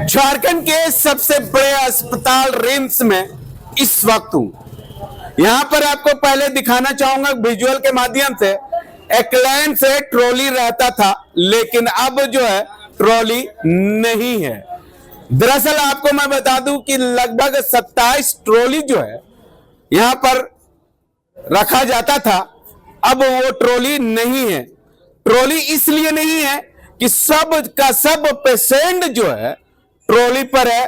झारखंड के सबसे बड़े अस्पताल रिम्स में इस वक्त हूं। यहां पर आपको पहले दिखाना चाहूंगा विजुअल के माध्यम से, एक लाइन से ट्रॉली रहता था, लेकिन अब जो है ट्रॉली नहीं है। दरअसल आपको मैं बता दूं कि लगभग 27 ट्रॉली जो है यहां पर रखा जाता था, अब वो ट्रॉली नहीं है। ट्रॉली इसलिए नहीं है कि सब का सब पेशेंट जो है ट्रॉली पर है,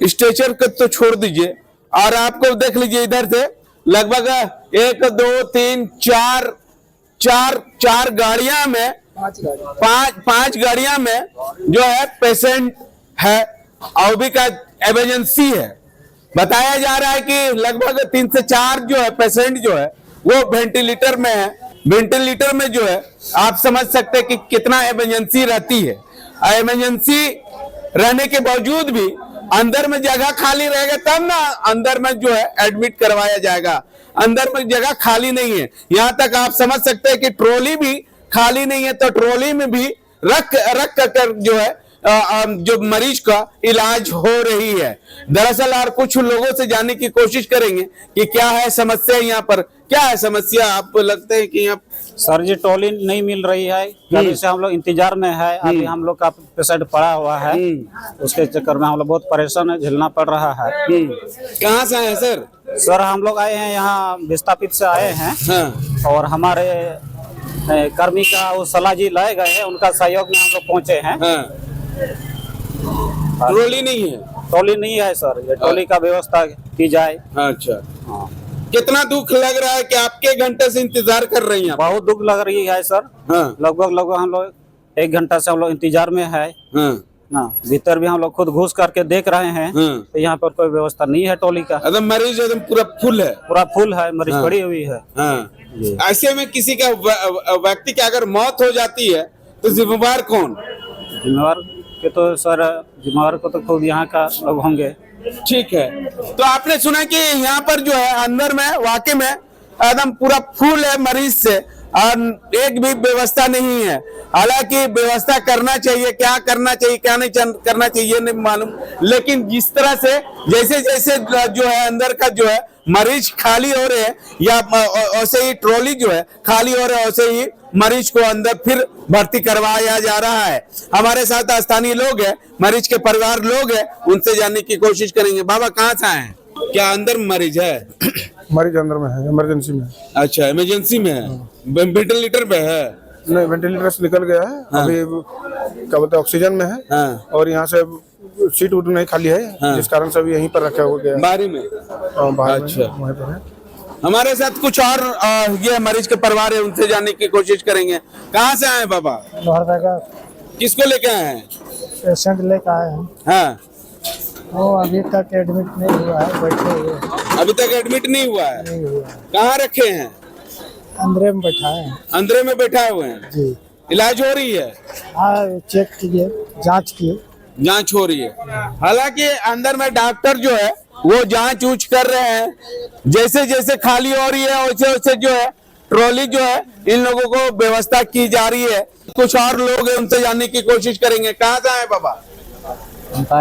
स्ट्रेचर को तो छोड़ दीजिए। और आपको देख लीजिए इधर से लगभग 1 2 3 4 गाड़ियां में पांच गाड़ियां में जो है पेशेंट है, और भी का इमरजेंसी है। बताया जा रहा है कि लगभग 3 से 4 जो है पेशेंट जो है वो वेंटिलेटर में है। वेंटिलेटर में जो है आप समझ सकते हैं कि कितना इमरजेंसी रहती है। इमरजेंसी रहने के बावजूद भी अंदर में जगह खाली रहेगा तब ना अंदर में जो है एडमिट करवाया जाएगा। अंदर में जगह खाली नहीं है, यहां तक आप समझ सकते हैं कि ट्रॉली भी खाली नहीं है, तो ट्रॉली में भी रख कर जो है जो मरीज का इलाज हो रही है। दरअसल और कुछ लोगों से जानने की कोशिश करेंगे कि क्या है समस्या, यहाँ पर क्या है समस्या। आपको लगता है कि यहाँ सर जी ट्रॉली नहीं मिल रही है, कभी से हम लोग इंतजार में है। अभी हम लोग का पेशेंट पड़ा हुआ है, उसके चक्कर में हम लोग बहुत परेशान है, झेलना पड़ रहा है। कहाँ से आए सर? सर हम लोग आए हैं यहाँ विस्थापित से आए हैं। हाँ। और हमारे कर्मी का वो सलाह जी लाए गए हैं, उनका सहयोग में हम लोग पहुँचे हैं। हाँ। ट्रॉली नहीं है? ट्रॉली नहीं है सर, ये ट्रॉली का व्यवस्था की जाए। अच्छा। हाँ। कितना दुख लग रहा है कि आपके घंटे से इंतजार कर रही हैं? बहुत दुख लग रही है सर। हाँ। लगभग हम लोग 1 घंटा से हम लोग इंतजार में है। हाँ। भीतर भी हम लोग खुद घुस करके देख रहे हैं। तो यहाँ पर कोई व्यवस्था नहीं है ट्रॉली का। एकदम मरीज एकदम पूरा फुल है? पूरा फुल है, मरीज पड़ी हुई है। ऐसे में किसी का व्यक्ति की अगर मौत हो जाती है तो जिम्मेवार कौन? जिम्मेवार के तो सर जिम्मेवार को तो खुद यहाँ का लोग होंगे। ठीक है, तो आपने सुना कि यहाँ पर जो है अंदर में वाकई में एकदम पूरा फुल है मरीज से, और एक भी व्यवस्था नहीं है। हालांकि व्यवस्था करना चाहिए, क्या करना चाहिए क्या नहीं करना चाहिए नहीं मालूम, लेकिन जिस तरह से जैसे जैसे जो है अंदर का जो है मरीज खाली हो रहे हैं, या वैसे ही ट्रॉली जो है खाली हो रहा है, वैसे ही मरीज को अंदर फिर भर्ती करवाया जा रहा है। हमारे साथ स्थानीय लोग हैं, मरीज के परिवार लोग हैं, उनसे जानने की कोशिश करेंगे। बाबा कहाँ से आए? क्या अंदर मरीज है? मरीज अंदर में है, इमरजेंसी में। अच्छा, इमरजेंसी में है, वेंटिलेटर पे है? नहीं, वेंटिलेटर से निकल गया है। हाँ। अभी क्या बोलते हैं ऑक्सीजन में है। हाँ। और यहाँ से सीट उठ नहीं खाली है। हाँ। जिस कारण से अभी यहीं पर रखा हो गया बारी में। अच्छा, वहीं पर है। हमारे साथ कुछ और ये मरीज के परिवार है, उनसे जानने की कोशिश करेंगे। कहाँ से आए बाबा? किसको लेके आए हैं? पेशेंट लेके आए हैं। हाँ। वो अभी तक एडमिट नहीं हुआ है, बैठे हुए। अभी तक एडमिट नहीं हुआ है? नहीं हुआ। कहाँ रखे हैं? अंदर में बैठाए हैं। अंदर में बैठा हुए हैं जी। इलाज हो रही है? हाँ, चेक किए, जांच किए। जांच हो रही है। हालांकि अंदर में डॉक्टर जो है वो जांच ऊंच कर रहे हैं। जैसे जैसे खाली हो रही है वैसे वैसे जो है ट्रॉली जो है इन लोगों को व्यवस्था की जा रही है। कुछ और लोग हैं, उनसे जानने की कोशिश करेंगे। कहाँ से आए बाबा?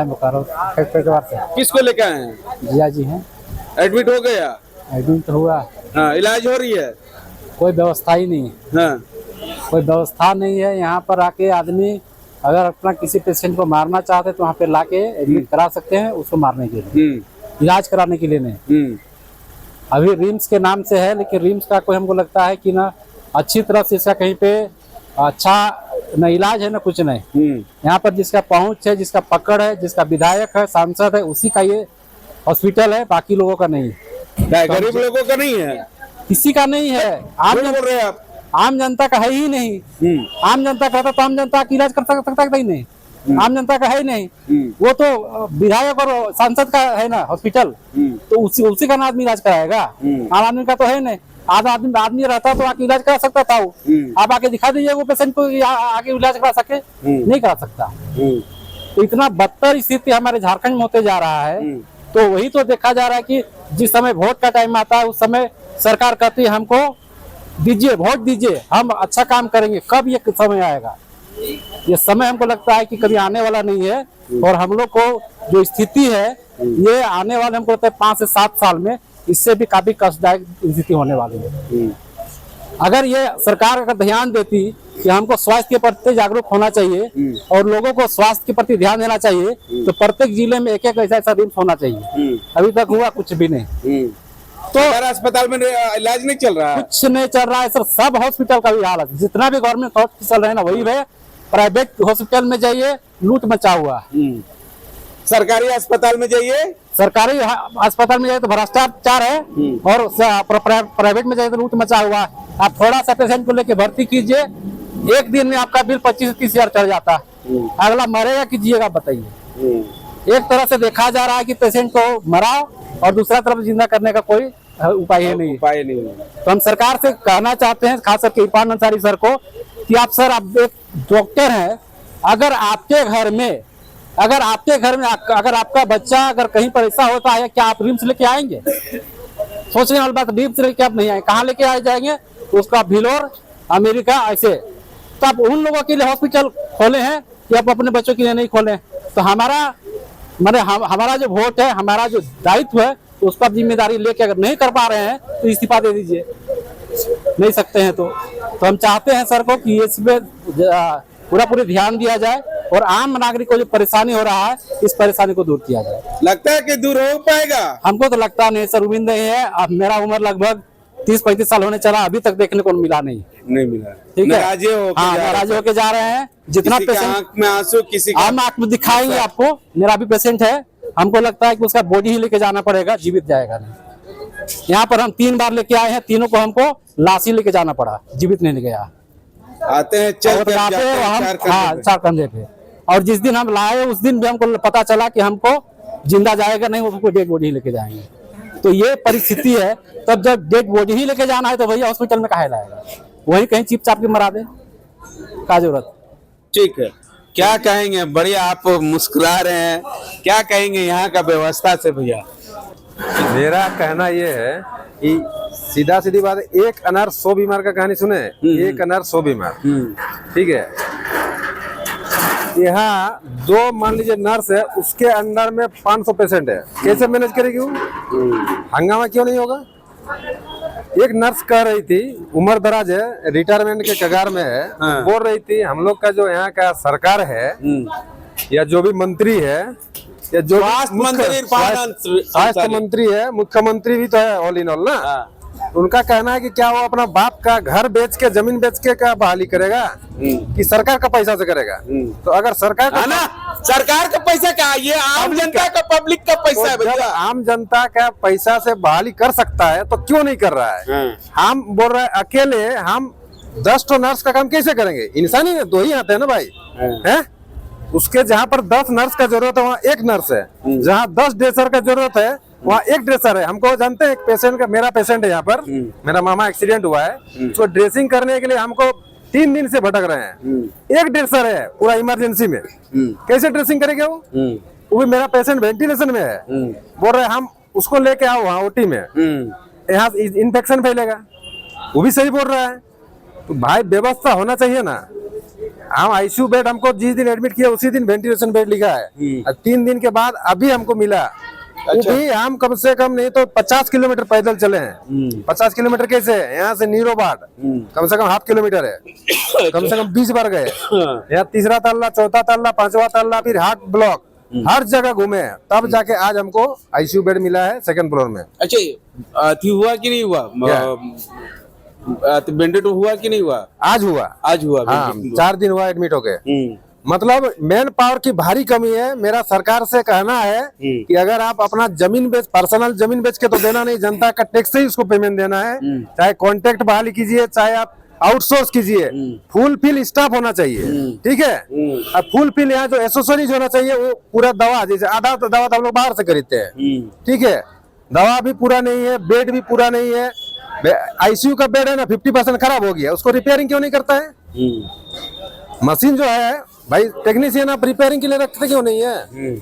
बोकारो से। किसको लेके आए हैं? जिया जी हैं। एडमिट हो गया? एडमिट हुआ। हाँ, इलाज हो रही है? कोई व्यवस्था ही नहीं है। हाँ। कोई व्यवस्था नहीं है। यहाँ पर आके आदमी अगर अपना किसी पेशेंट को मारना चाहते तो वहाँ पे लाके एडमिट करा सकते हैं, उसको मारने के लिए, इलाज कराने के लिए नहीं। अभी रिम्स के नाम से है, लेकिन रिम्स का कोई हमको लगता है कि ना अच्छी तरह से इसका कहीं पे अच्छा न इलाज है न कुछ नहीं। यहाँ पर जिसका पहुंच है, जिसका पकड़ है, जिसका विधायक है, सांसद है, उसी का ये हॉस्पिटल है, बाकी लोगों का नहीं है। गरीब लोगों का नहीं है? किसी का नहीं है। आप बोल रहे हैं? आप आम जनता का है ही नहीं। आम जनता कहता तो आम जनता का इलाज कर सकता ही नहीं। आम जनता का है ही नहीं। वो तो विधायक और सांसद का है ना हॉस्पिटल, तो उसी का आदमी इलाज कराएगा। आम आदमी का तो है नहीं। आधा आदमी रहता तो आके इलाज करा सकता था वो। आप आके दिखा दीजिए वो पेशेंट को आगे इलाज करा सके, नहीं करा सकता। तो इतना बदतर स्थिति हमारे झारखंड में होते जा रहा है। तो वही तो देखा जा रहा है कि जिस समय वोट का टाइम आता है उस समय सरकार कहती है हमको दीजिए, वोट दीजिए, हम अच्छा काम करेंगे। कब ये समय आएगा? ये समय हमको लगता है कि कभी आने वाला नहीं है। और हम लोग को जो स्थिति है ये आने वाले हमको लगता है 5 से 7 साल में इससे भी काफी कष्टदायक स्थिति होने वाली है। अगर ये सरकार अगर ध्यान देती कि हमको स्वास्थ्य के प्रति जागरूक होना चाहिए और लोगों को स्वास्थ्य के प्रति ध्यान देना चाहिए, तो प्रत्येक जिले में एक ऐसा रिम्स होना चाहिए। अभी तक हुआ कुछ भी नहीं। तो अस्पताल में इलाज नहीं चल रहा है, कुछ नहीं चल रहा है सर। सब हॉस्पिटल का भी हाल है, जितना भी गवर्नमेंट हॉस्पिटल चल रहे हैं ना वही है। प्राइवेट हॉस्पिटल में जाइए लूट मचा हुआ। सरकारी अस्पताल में जाइए, सरकारी अस्पताल में जाइए तो भ्रष्टाचार है, और प्राइवेट में जाइए तो लूट मचा हुआ है। आप थोड़ा सा पेशेंट को लेके भर्ती कीजिए, एक दिन में आपका बिल 25 से 30 हजार चढ़ जाता है। अगला मरेगा कीजिएगा बताइए। एक तरह से देखा जा रहा है कि पेशेंट को मराओ और दूसरा तरफ जिंदा करने का कोई उपाय है नहीं। तो हम सरकार से कहना चाहते हैं, खास करके इरफान अंसारी सर को, कि आप सर आप एक डॉक्टर हैं, अगर आपके घर में अगर आपका बच्चा अगर कहीं पर ऐसा होता है, क्या आप रिम्स लेके आएंगे? सोचने वाली बात, रिम्स लेके आप नहीं आए, कहाँ लेके आ जाएंगे? उसका भिलोर, अमेरिका, ऐसे। तो आप उन लोगों के लिए हॉस्पिटल खोले हैं कि आप अपने बच्चों के लिए नहीं खोले? तो हमारा जो वोट है, हमारा जो दायित्व है, उसका जिम्मेदारी लेके अगर नहीं कर पा रहे हैं तो इस्तीफा दे दीजिए। नहीं सकते हैं तो हम चाहते हैं सर को कि इसमें पूरी ध्यान दिया जाए और आम नागरिक को जो परेशानी हो रहा है इस परेशानी को दूर किया जाए। लगता है कि दूर हो पाएगा? हमको तो लगता नहीं सर, उम्मीद नहीं है। अब मेरा उम्र लगभग 30-35 साल होने चला, अभी तक देखने को मिला नहीं मिला। ठीक है, नाराज होके जा रहे हैं। जितना पेशेंट आंख में आंसू, किसी हम आंख में दिखाएंगे आपको। मेरा भी पेशेंट है, हमको लगता है कि उसका बॉडी ही लेके जाना पड़ेगा, जीवित जाएगा नहीं। यहाँ पर हम 3 बार लेके आए हैं, तीनों को हमको लाश ही लेके जाना पड़ा, जीवित नहीं गया। आते हैं चल कर जाते हैं, 4 कंधे पे। और जिस दिन हम लाए उस दिन भी हमको पता चला कि हमको जिंदा जाएगा नहीं, उसको डेड बॉडी ही लेके जाएंगे। तो ये परिस्थिति है। तब जब डेड बॉडी ही लेके जाना है तो भैया हॉस्पिटल में काहे लाएगा? वही कहीं चिप चाप के मरा दे, क्या जरूरत? ठीक है, क्या कहेंगे? बढ़िया, आप मुस्कुरा रहे हैं, क्या कहेंगे यहाँ का व्यवस्था से भैया? मेरा कहना ये है कि सीधा सीधी बात है, 1 अनार 100 बीमार का कहानी सुने। 1 अनार 100 बीमार, ठीक है। यहाँ 2 मान लीजिए नर्स है, उसके अंडर में 500 पेशेंट है, कैसे मैनेज करेगी वो? हंगामा क्यों नहीं होगा? एक नर्स कह रही थी, उम्र दराज है, रिटायरमेंट के कगार में है, बोल रही थी हम लोग का जो यहाँ का सरकार है या जो भी मंत्री है या जो स्वास्थ्य मंत्री है, मुख्यमंत्री भी तो है ऑल इन ऑल ना, उनका कहना है कि क्या वो अपना बाप का घर बेच के, जमीन बेच के क्या बहाली करेगा कि सरकार का पैसा से करेगा? तो अगर सरकार का सरकार का पैसा क्या, ये आम जनता का, पब्लिक का पैसा है भैया। आम जनता का पैसा से बहाली कर सकता है तो क्यों नहीं कर रहा है? हम बोल रहे हैं अकेले हम 10 तो नर्स का काम कैसे करेंगे? इंसान ही 2 ही आते हैं ना भाई, है? उसके जहाँ पर 10 नर्स का जरूरत है वहाँ 1 नर्स है, जहाँ 10 ड्रेसर का जरूरत है वहाँ 1 ड्रेसर है। हमको जानते हैं एक पेशेंट का, मेरा पेशेंट है यहाँ पर, मेरा मामा एक्सीडेंट हुआ है, उसको ड्रेसिंग करने के लिए हमको 3 दिन से भटक रहे हैं। 1 ड्रेसर है पूरा इमरजेंसी में, कैसे ड्रेसिंग करेंगे वो? भी मेरा पेशेंट वेंटिलेशन में है, बोल रहे हम उसको लेके आओ वहाँ ओटी में, यहाँ इन्फेक्शन फैलेगा, वो भी सही बोल रहा है। तो भाई व्यवस्था होना चाहिए ना। हम आईसीयू बेड हमको जिस दिन एडमिट किया उसी दिन वेंटिलेशन बेड लिखा है, 3 दिन के बाद अभी हमको मिला। वो भी हम कम से कम नहीं तो 50 किलोमीटर पैदल चले हैं। 50 किलोमीटर कैसे है? यहाँ से नीरोबाद कम से कम ½ किलोमीटर है, कम से कम 20 बार गए। यहाँ 3रा तल्ला, 4था तल्ला, 5वां तल्ला, फिर हार्ट ब्लॉक, हर जगह घूमे हैं, तब जाके आज हमको आईसीयू बेड मिला है 2nd फ्लोर में। अच्छा, हुआ कि नहीं हुआ? वेंटिलेटर हुआ कि नहीं हुआ? आज हुआ। हाँ, 4 दिन हुआ एडमिट हो गए। मतलब मैन पावर की भारी कमी है। मेरा सरकार से कहना है कि अगर आप अपना जमीन बेच, पर्सनल जमीन बेच के तो देना नहीं, जनता का टैक्स से ही उसको पेमेंट देना है। चाहे कॉन्ट्रैक्ट बहाली कीजिए, चाहे आप आउटसोर्स कीजिए, फुल फिल स्टाफ होना चाहिए, ठीक है। अब फुल फिल यहाँ जो एसेसरीज होना चाहिए वो पूरा दवा, जैसे आधा तो दवा तो हम लोग बाहर से खरीदते हैं, ठीक है। दवा भी पूरा नहीं है, बेड भी पूरा नहीं है, आईसीयू का बेड है ना 50% खराब हो गया, उसको रिपेयरिंग क्यों नहीं करता है? मशीन जो है भाई टेक्नीशियन आप रिपेयरिंग के लिए रखते क्यों नहीं है?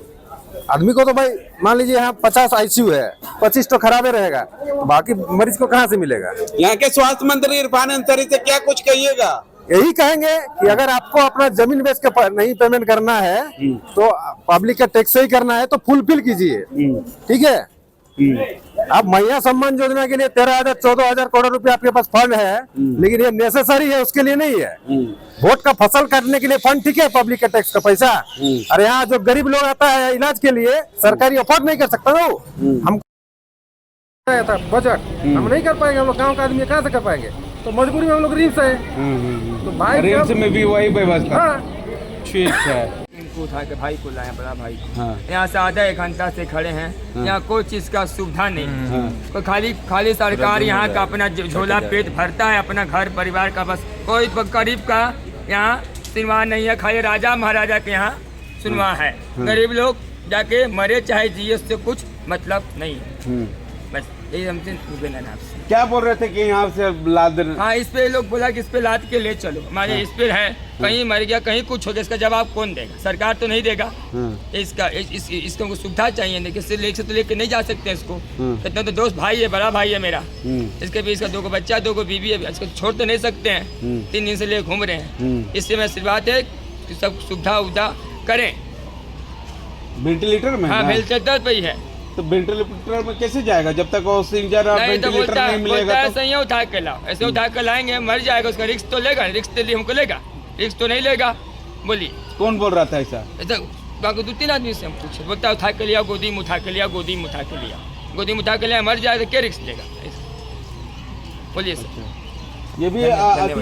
आदमी को तो भाई मान लीजिए यहाँ 50 आईसीयू है, 25 तो खराब ही रहेगा, तो बाकी मरीज को कहाँ से मिलेगा? यहाँ के स्वास्थ्य मंत्री इरफान अंसारी से क्या कुछ कहिएगा? यही कहेंगे कि अगर आपको अपना जमीन बेच के नहीं पेमेंट करना है तो पब्लिक का टैक्स ही करना है तो फुलफिल कीजिए, ठीक है? आप मैया सम्मान योजना के लिए 13,000-14,000 करोड़ रुपए आपके पास फंड है, लेकिन ये नेसेसरी है उसके लिए नहीं है। वोट का फसल काटने के लिए फंड ठीक है, पब्लिक के टैक्स का पैसा। अरे यहाँ जो गरीब लोग आता है इलाज के लिए सरकारी अफोर्ड नहीं कर सकता ना, हम था बजट हम नहीं कर पाएंगे, हम लोग गाँव का आदमी कहाँ से कर पाएंगे? तो मजबूरी में हम लोग रिम्स है, तो भाई रिम्स में भी वही व्यवस्था। ठीक है, इनको उठा के भाई को लाया, बड़ा भाई को। यहाँ से आधा 1 घंटा से खड़े हैं, यहाँ कोई चीज का सुविधा नहीं, तो खाली सरकार यहाँ का अपना झोला पेट भरता है, अपना घर परिवार का, बस कोई गरीब का यहाँ सुनवाई नहीं है। खाली राजा महाराजा के यहाँ सुनवाई है, गरीब लोग जाके मरे चाहे जिए उससे कुछ मतलब नहीं है। बस यही हमसे निवेदन है आपसे। क्या बोल रहे थे कि यहाँ से लाद? हाँ, इस पे लोग बोला कि इस पे लाद के ले चलो, हमारे इस पे है, कहीं मर गया कहीं कुछ हो गया, इसका जवाब कौन देगा? सरकार तो नहीं देगा। इसको सुविधा चाहिए, लेकिन से तो लेके नहीं जा सकते इसको। कितना तो दोस्त भाई है, बड़ा भाई है मेरा, इसके भी इसका 2 बच्चा 2 बीवी है, इसको छोड़ तो नहीं सकते हैं, 3 दिन से ले घूम रहे हैं। इससे मैं सिर्फ बात है कि सब सुविधा उविधा करें। वेंटिलेटर में? हाँ, वेंटिलेटर पे ही है। तो वेंटिलेटर में कैसे जाएगा जब तक ऑक्सीजन और वेंटिलेटर नहीं मिलेगा? ऐसे ही उठा के लाओ, ऐसे उठा के लाएंगे, मर जाएगा, उसका रिस्क तो लेगा, रिस्क तो हमको लेगा, रिस्क तो नहीं लेगा। बोलिए कौन बोल रहा था ऐसा? बाकी 2-3 आदमी से हम पूछे, बोलता है उठा के लिया, गोदी में उठा के लिया, गोदी में उठा के लिया, गोदी में उठा के लिया, मर जाएगा, क्या रिस्क लेगा? बोलिए सर। ये भी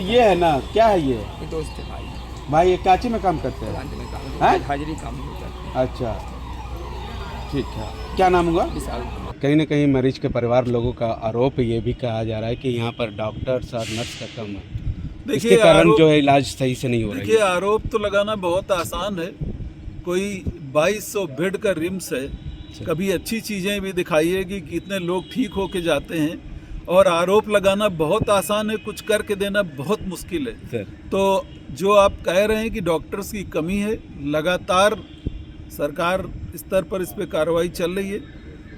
ये है ना, क्या है ये? दोस्त है भाई, ये काची में काम करते हैं? हाजिरी काम करते हैं। अच्छा, ठीक है। क्या नाम हुआ? कहीं ना कहीं मरीज के परिवार लोगों का आरोप ये भी कहा जा रहा है कि यहाँ पर डॉक्टर्स और नर्स का कम है, इसके कारण जो है इलाज सही से नहीं हो रहा है। देखिए, आरोप तो लगाना बहुत आसान है, कोई 2200 बेड का रिम्स है, कभी अच्छी चीज़ें भी दिखाइए कि कितने लोग ठीक होके जाते हैं, और आरोप लगाना बहुत आसान है, कुछ करके देना बहुत मुश्किल है। तो जो आप कह रहे हैं कि डॉक्टर्स की कमी है, लगातार सरकार स्तर पर इस पर कार्रवाई चल रही है।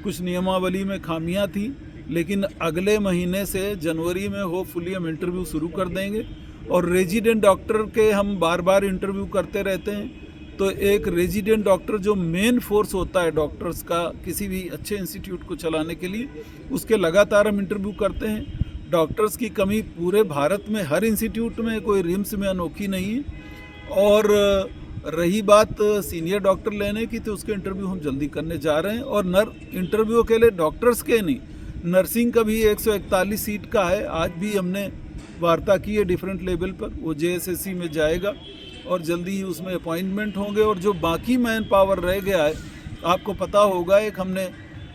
कुछ नियमावली में खामियां थी, लेकिन अगले महीने से जनवरी में होपफुली हम इंटरव्यू शुरू कर देंगे, और रेजिडेंट डॉक्टर के हम बार बार इंटरव्यू करते रहते हैं। तो एक रेजिडेंट डॉक्टर जो मेन फोर्स होता है डॉक्टर्स का किसी भी अच्छे इंस्टीट्यूट को चलाने के लिए, उसके लगातार हम इंटरव्यू करते हैं। डॉक्टर्स की कमी पूरे भारत में हर इंस्टीट्यूट में, कोई रिम्स में अनोखी नहीं है। और रही बात सीनियर डॉक्टर लेने की, तो उसके इंटरव्यू हम जल्दी करने जा रहे हैं। और इंटरव्यू के लिए डॉक्टर्स के नहीं, नर्सिंग का भी 141 सीट का है। आज भी हमने वार्ता की है डिफरेंट लेवल पर, वो JSSC में जाएगा और जल्दी ही उसमें अपॉइंटमेंट होंगे। और जो बाकी मैन पावर रह गया है, आपको पता होगा, एक हमने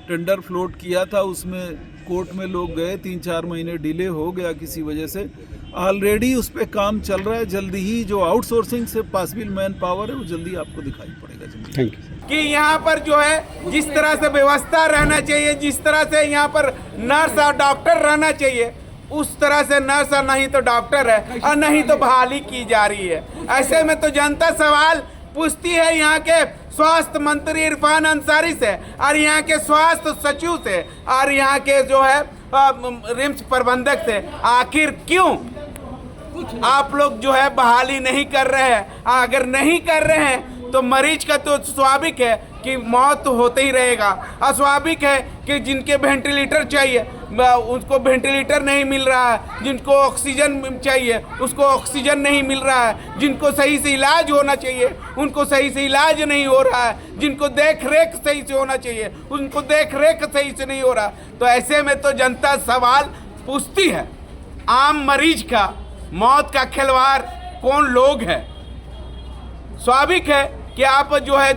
टेंडर फ्लोट किया था, उसमें कोर्ट में लोग गए, 3-4 महीने डिले हो गया किसी वजह से। ऑलरेडी उस पर काम चल रहा है, जल्दी ही जो आउटसोर्सिंग से पॉसिबल मैन पावर है वो जल्दी आपको दिखाई पड़ेगा। Thank you. कि यहाँ पर जो है जिस तरह से व्यवस्था रहना चाहिए, जिस तरह से यहाँ पर नर्स और डॉक्टर रहना चाहिए, उस तरह से नर्स और नहीं तो डॉक्टर है, और नहीं तो बहाली की जा रही है। ऐसे में तो जनता सवाल पूछती है यहाँ के स्वास्थ्य मंत्री इरफान अंसारी से, और यहाँ के स्वास्थ्य सचिव से, और यहाँ के जो है रिम्स प्रबंधक से, आखिर क्यों आप लोग जो है बहाली नहीं कर रहे हैं? अगर नहीं कर रहे हैं तो मरीज का तो स्वाभाविक है कि मौत तो होते ही रहेगा। अस्वाभाविक है कि जिनके वेंटिलेटर चाहिए उनको वेंटिलेटर नहीं मिल रहा है, जिनको ऑक्सीजन चाहिए उसको ऑक्सीजन नहीं मिल रहा है, जिनको सही से इलाज होना चाहिए उनको सही से इलाज नहीं हो रहा है, जिनको देख रेख सही से होना चाहिए उनको देख रेख सही से नहीं हो रहा। तो ऐसे में तो जनता सवाल पूछती है, आम मरीज का मौत का खिलवाड़ कौन लोग हैं? स्वाभाविक है कि आप जो है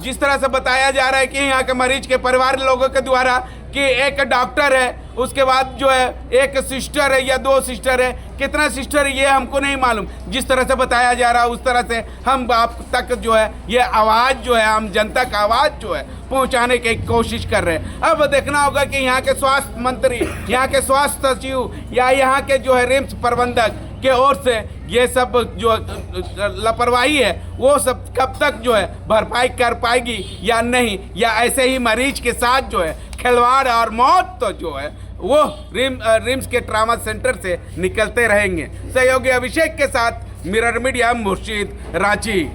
जिस तरह से बताया जा रहा है कि यहाँ के मरीज के परिवार लोगों के द्वारा कि एक डॉक्टर है, उसके बाद जो है एक सिस्टर है या 2 सिस्टर है, कितना सिस्टर है ये हमको नहीं मालूम। जिस तरह से बताया जा रहा है उस तरह से हम आप तक जो है ये आवाज़ जो है आम जनता का आवाज़ जो है पहुंचाने की कोशिश कर रहे हैं। अब देखना होगा कि यहाँ के स्वास्थ्य मंत्री, यहाँ के स्वास्थ्य सचिव या यहाँ के जो है रिम्स प्रबंधक के ओर से ये सब जो लापरवाही है वो सब कब तक जो है भरपाई कर पाएगी या नहीं, या ऐसे ही मरीज के साथ जो है खिलवाड़ और मौत तो जो है वो रिम्स के ट्रामा सेंटर से निकलते रहेंगे। सहयोगी अभिषेक के साथ मिरर मीडिया, मुर्शिद, रांची।